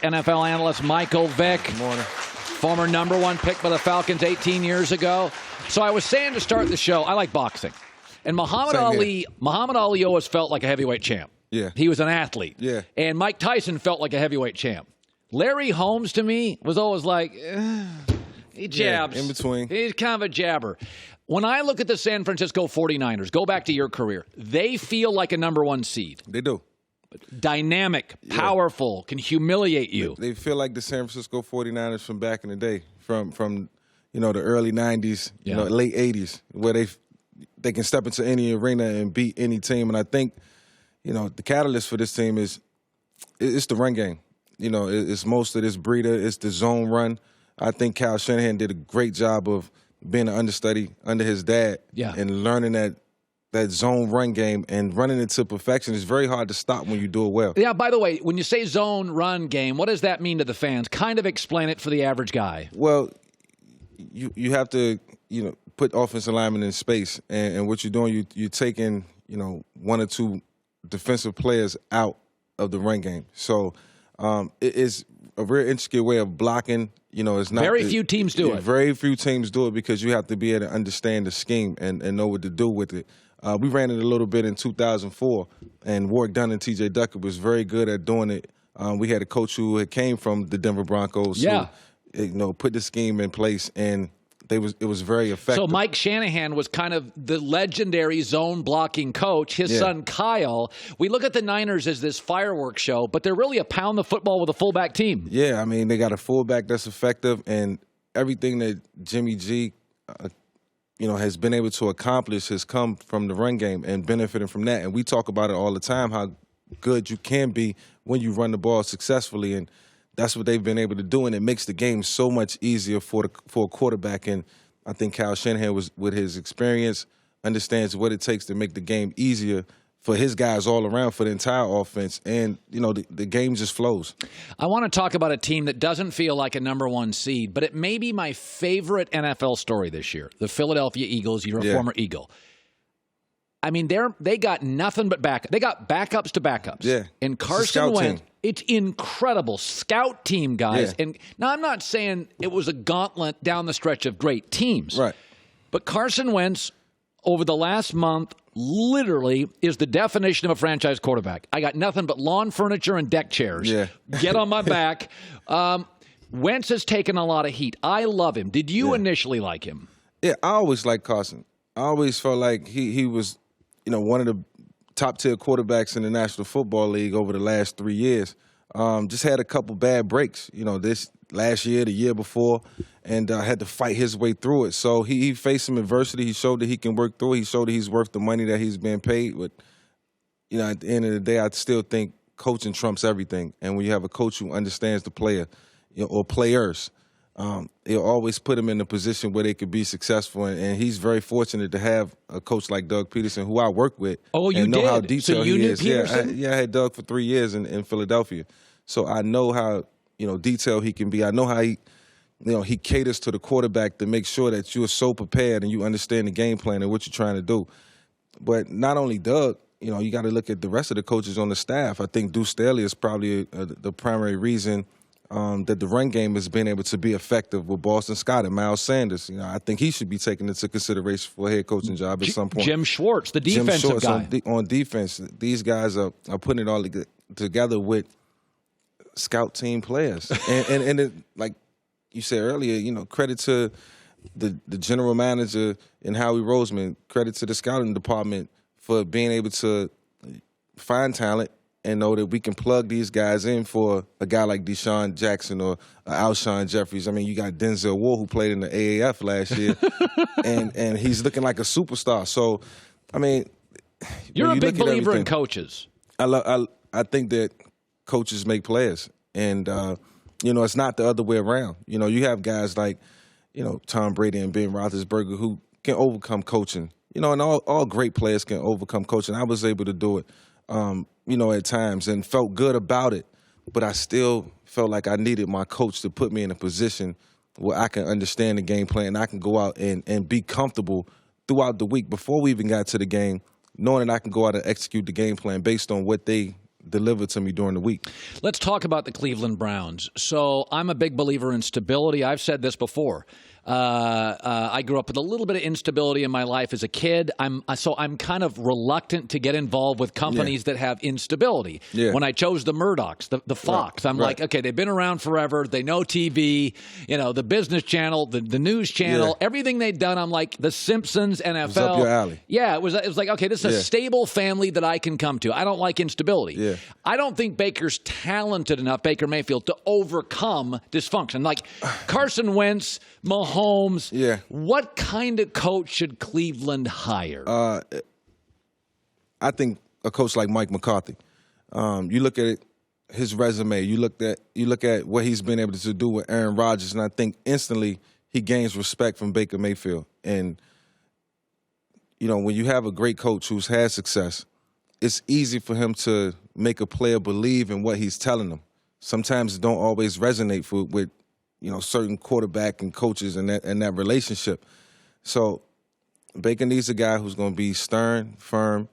NFL analyst Michael Vick. Good morning. Former number one pick by the Falcons 18 years ago. So I was saying to start the show, I like boxing. And Muhammad Ali always felt like a heavyweight champ. Yeah. He was an athlete. Yeah. And Mike Tyson felt like a heavyweight champ. Larry Holmes, to me, was always like, he jabs. Yeah, in between. He's kind of a jabber. When I look at the San Francisco 49ers, go back to your career, they feel like a number one seed. They do. Dynamic, powerful, can humiliate you. They feel like the San Francisco 49ers from back in the day, from the early 90s, late 80s, where they can step into any arena and beat any team. And I think, the catalyst for this team is it's the run game. It's most of this breeder. It's the zone run. I think Kyle Shanahan did a great job of being an understudy under his dad and learning that zone run game and running it to perfection is very hard to stop when you do it well. Yeah, by the way, when you say zone run game, what does that mean to the fans? Kind of explain it for the average guy. Well, you have to, put offensive linemen in space. And what you're doing, you're taking, one or two defensive players out of the run game. So it is a very intricate way of blocking. It's not very few teams do it. Very few teams do it because you have to be able to understand the scheme and know what to do with it. We ran it a little bit in 2004, and Warwick Dunn and T.J. Duckett was very good at doing it. We had a coach who had came from the Denver Broncos who, put the scheme in place, and it was very effective. So Mike Shanahan was kind of the legendary zone blocking coach. His son Kyle. We look at the Niners as this fireworks show, but they're really a pound the football with a fullback team. Yeah, I mean, they got a fullback that's effective, and everything that Jimmy G has been able to accomplish has come from the run game and benefiting from that. And we talk about it all the time, how good you can be when you run the ball successfully. And that's what they've been able to do. And it makes the game so much easier for a quarterback. And I think Kyle Shanahan, with his experience, understands what it takes to make the game easier for his guys all around, for the entire offense. And, the game just flows. I want to talk about a team that doesn't feel like a number one seed, but it may be my favorite NFL story this year, the Philadelphia Eagles. You're a former Eagle. I mean, they got nothing but backup. They got backups to backups. Yeah. And Carson Wentz, it's incredible. Scout team, guys. Yeah. And now I'm not saying it was a gauntlet down the stretch of great teams. Right. But Carson Wentz, over the last month, literally is the definition of a franchise quarterback. I got nothing but lawn furniture and deck chairs. Yeah. Get on my back. Wentz has taken a lot of heat. I love him. Did you initially like him? Yeah, I always liked Carson. I always felt like he was, one of the top-tier quarterbacks in the National Football League over the last 3 years. Just had a couple bad breaks, this last year, the year before, and had to fight his way through it. So he faced some adversity. He showed that he can work through it. He showed that he's worth the money that he's being paid. But, at the end of the day, I still think coaching trumps everything. And when you have a coach who understands the player, or players, he'll always put them in a position where they could be successful. And he's very fortunate to have a coach like Doug Peterson, who I work with. Oh, you and know did? how detailed he is. Peterson? I had Doug for 3 years in Philadelphia. So I know how, detailed he can be. I know how he caters to the quarterback to make sure that you're so prepared and you understand the game plan and what you're trying to do. But not only Doug, you got to look at the rest of the coaches on the staff. I think Deuce Staley is probably the primary reason that the run game has been able to be effective with Boston Scott and Miles Sanders. I think he should be taken into consideration for a head coaching job at some point. Jim Schwartz, the defensive guy. On defense, these guys are putting it all together with scout team players. and it, like you said earlier, credit to the general manager and Howie Roseman, credit to the scouting department for being able to find talent and know that we can plug these guys in for a guy like Deshaun Jackson or Alshon Jeffries. I mean, you got Denzel Ward, who played in the AAF last year, and he's looking like a superstar. So, I mean, you're a big believer in coaches. I think that coaches make players, and it's not the other way around. You have guys like Tom Brady and Ben Roethlisberger who can overcome coaching. And all great players can overcome coaching. I was able to do it. At times and felt good about it, but I still felt like I needed my coach to put me in a position where I can understand the game plan and I can go out and be comfortable throughout the week before we even got to the game, knowing that I can go out and execute the game plan based on what they deliver to me during the week. Let's talk about the Cleveland Browns. So I'm a big believer in stability. I've said this before. I grew up with a little bit of instability in my life as a kid. So I'm kind of reluctant to get involved with companies that have instability. Yeah. When I chose the Murdochs, the Fox, I'm like, okay, they've been around forever. They know TV, the business channel, the news channel, everything they've done. I'm like, The Simpsons, NFL. It's up your alley. Yeah, it was like, okay, this is a stable family that I can come to. I don't like instability. Yeah. I don't think Baker's talented enough, Baker Mayfield, to overcome dysfunction. Like Carson Wentz, Mahomes. Yeah. What kind of coach should Cleveland hire? I think a coach like Mike McCarthy. You look at his resume. You look at what he's been able to do with Aaron Rodgers, and I think instantly he gains respect from Baker Mayfield. And when you have a great coach who's had success, it's easy for him to make a player believe in what he's telling them. Sometimes it don't always resonate with certain quarterback and coaches and that relationship. So Baker needs a guy who's going to be stern, firm,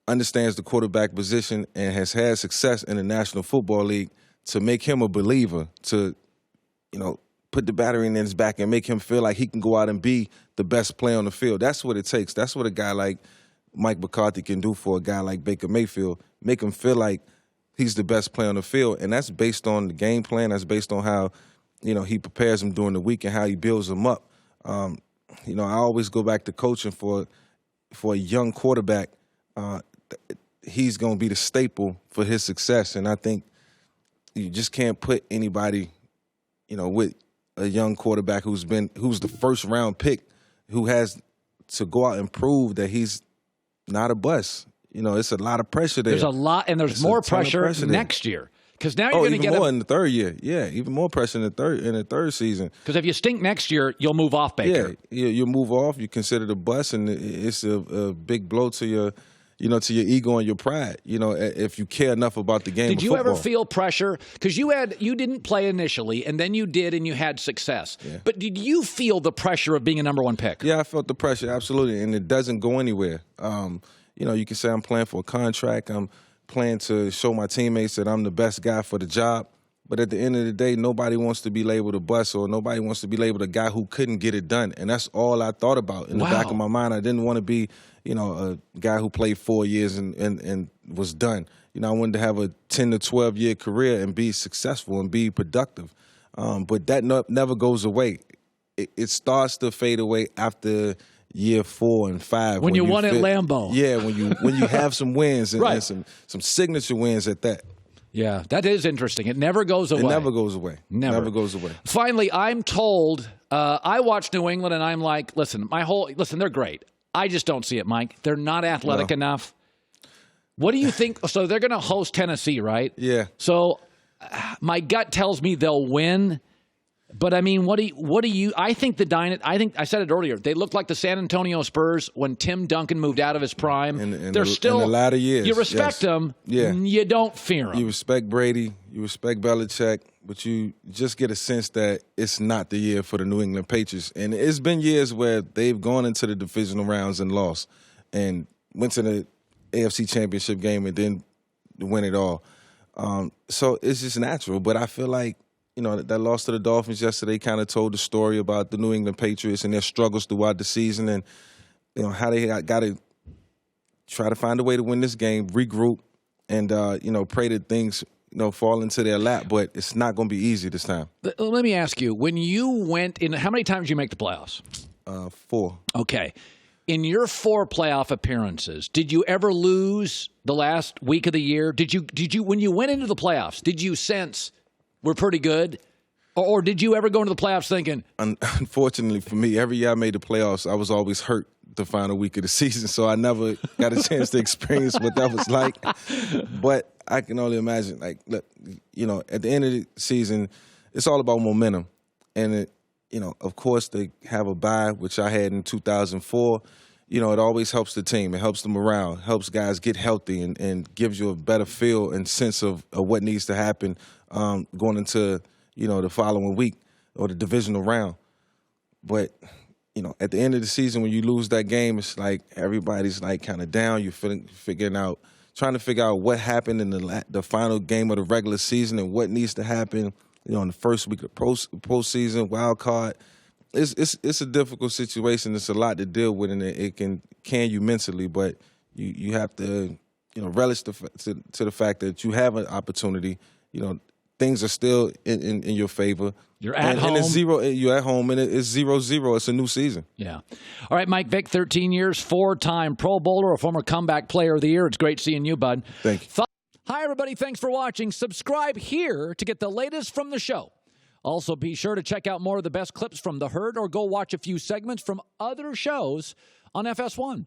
understands the quarterback position, and has had success in the National Football League to make him a believer, to, put the battery in his back and make him feel like he can go out and be the best player on the field. That's what it takes. That's what a guy like Mike McCarthy can do for a guy like Baker Mayfield, make him feel like he's the best player on the field. And that's based on the game plan. That's based on how he prepares them during the week and how he builds them up. I always go back to coaching for a young quarterback. He's going to be the staple for his success. And I think you just can't put anybody, with a young quarterback who's the first round pick, who has to go out and prove that he's not a bust. It's a lot of pressure there. There's a lot, and there's more pressure next year. Because now you're going to get more in the third year. Yeah, even more pressure in the third season. Because if you stink next year, you'll move off Baker. Yeah, you'll move off. You consider the bust, and it's a big blow to your ego and your pride. If you care enough about the game. Did you football. ever feel pressure? Because you didn't play initially, and then you did, and you had success. Yeah. But did you feel the pressure of being a number one pick? Yeah, I felt the pressure, absolutely, and it doesn't go anywhere. You can say I'm playing for a contract. I'm playing to show my teammates that I'm the best guy for the job. But at the end of the day, nobody wants to be labeled a bust, or nobody wants to be labeled a guy who couldn't get it done. And that's all I thought about in the back of my mind. I didn't want to be, a guy who played 4 years and was done. I wanted to have a 10 to 12-year career and be successful and be productive. But that never goes away. It starts to fade away after year 4 and 5. When you won at Lambeau. Yeah, when you have some wins and, and some signature wins at that. Yeah, that is interesting. It never goes away. It never goes away. Never goes away. Finally, I'm told, I watch New England, and I'm like, listen, they're great. I just don't see it, Mike. They're not athletic enough. What do you think? So they're going to host Tennessee, right? Yeah. So my gut tells me they'll win. But I mean, what do you? I think I said it earlier. They look like the San Antonio Spurs when Tim Duncan moved out of his prime. They're still in the latter years. You respect them. Yeah. You don't fear them. You respect Brady. You respect Belichick. But you just get a sense that it's not the year for the New England Patriots. And it's been years where they've gone into the divisional rounds and lost, and went to the AFC Championship game and then win it all. So it's just natural. But I feel like, that loss to the Dolphins yesterday kind of told the story about the New England Patriots and their struggles throughout the season, and how they got to try to find a way to win this game, regroup, and pray that things fall into their lap. But it's not going to be easy this time. Let me ask you: when you went in, how many times did you make the playoffs? 4. Okay. In your 4 playoff appearances, did you ever lose the last week of the year? Did you when you went into the playoffs? Did you sense we're pretty good? Or did you ever go into the playoffs thinking? Unfortunately for me, every year I made the playoffs, I was always hurt the final week of the season, so I never got a chance to experience what that was like. But I can only imagine, look, at the end of the season, it's all about momentum. And, of course, they have a bye, which I had in 2004. It always helps the team. It helps the morale, helps guys get healthy, and gives you a better feel and sense of what needs to happen going into, the following week or the divisional round. But, at the end of the season, when you lose that game, it's like everybody's kind of down. You're figuring out, trying to figure out what happened in the final game of the regular season and what needs to happen, in the first week of postseason, wild card. It's a difficult situation. It's a lot to deal with, and it can you mentally, but you have to relish to the fact that you have an opportunity. Things are still in your favor. You're at home. And it's 0. You're at home, and it's 0-0. It's a new season. Yeah. All right, Mike Vick, 13 years, 4-time Pro Bowler, a former comeback player of the year. It's great seeing you, bud. Thank you. Hi, everybody. Thanks for watching. Subscribe here to get the latest from the show. Also, be sure to check out more of the best clips from The Herd or go watch a few segments from other shows on FS1.